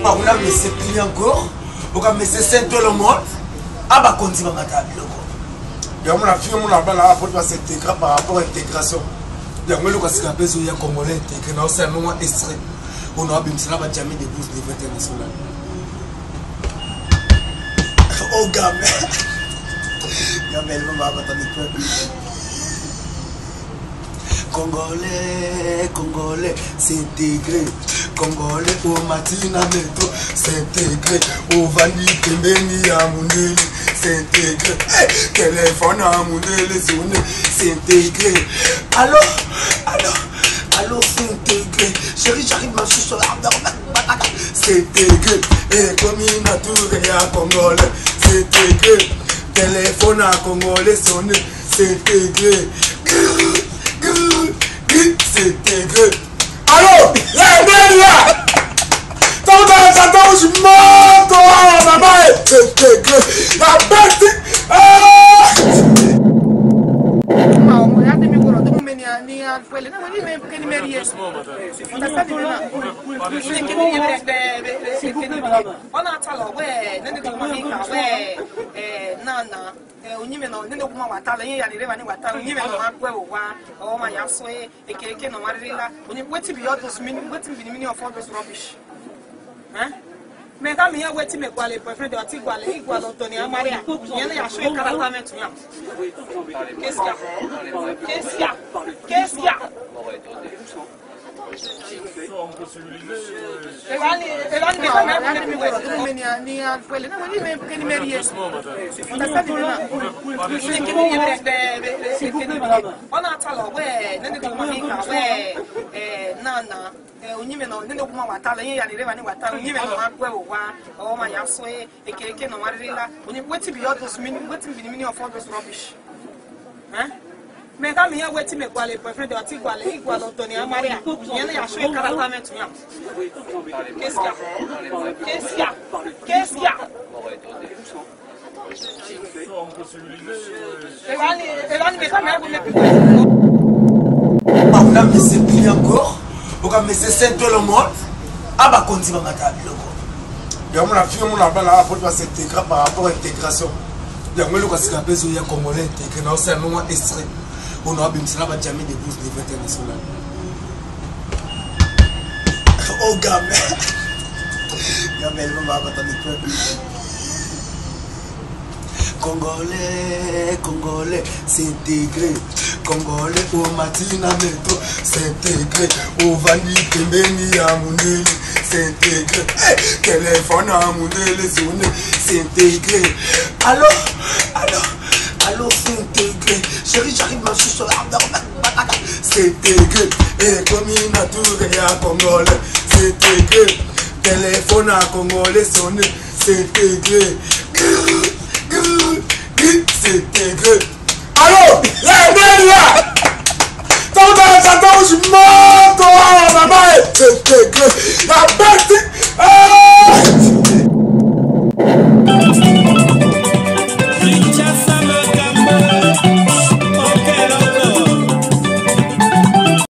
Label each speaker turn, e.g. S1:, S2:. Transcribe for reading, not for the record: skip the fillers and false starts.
S1: On a mis ses clients encore. On a mis ses saints tout le monde. Ah bah qu'on dit ma table. Il y a mon fille, mon abat là, pour s'intégrer par rapport à l'intégration. Il y a mon local qui a besoin de Congolais intégrés. Non, c'est un moment extrait. On a bien ça, va jamais des bourses de niveau international. Oh gamin. Gamin, maman va t'en peuple. Congolais, Congolais, s'intégrer. Congolais, au matin à métro, s'intégrer. Au Vani, Kembeni, à Moundeli, s'intégrer. Téléphone à Moundeli, s'intégrer. Allô, allô, allô, s'intégrer. Chérie, j'arrive ma chouche sur l'arbre. S'intégrer. Et comme il a tout à Congolais, s'intégrer. Téléphone à Congolais, sonner, s'intégrer. S'intégrer. Allô, là, je monte, maman, s'intégrer. La bête,
S2: mais quand il y a un petit peu de boyfriend, il y a un Anthony Maria. Il y a un choix de caractère maintenant. Qu'est-ce qu'il y a? Qu'est-ce qu'il y a? Qu'est-ce qu'il y a? Mais quand il y a un petit peu de boyfriend, il y a un Anthony Maria. Il y a un choix de caractère maintenant. Qu'est-ce qu'il y a? Qu'est-ce qu'il y a? Qu'est-ce qu'il y a?
S1: On a mis ses clients encore. On a mis ses saints tout le monde. Ah bah qu'on dit ma table. Il y a mon fille, mon abat là, pour s'intégrer par rapport à l'intégration. Il y a mon local qui a besoin de Congolais intégrés. Non, c'est un moment extrait. On a bien ça, va jamais des bourses de niveau international. Oh gamin. Gamin, maman va t'en peuple. Congolais, Congolais, s'intégrer. Congolais, au matin à métro, s'intégrer. Au Vani, Kembeni, à Moundeli, s'intégrer. Téléphone à Moundeli, s'intégrer. Allô, allô, allô, s'intégrer. Chérie, j'arrive ma chouche sur l'arbre. S'intégrer. Et comme il a tout à Congolais, s'intégrer. Téléphone à Congolais, sonner, s'intégrer. S'intégrer. Allô, là, je monte, maman, s'intégrer. La bête,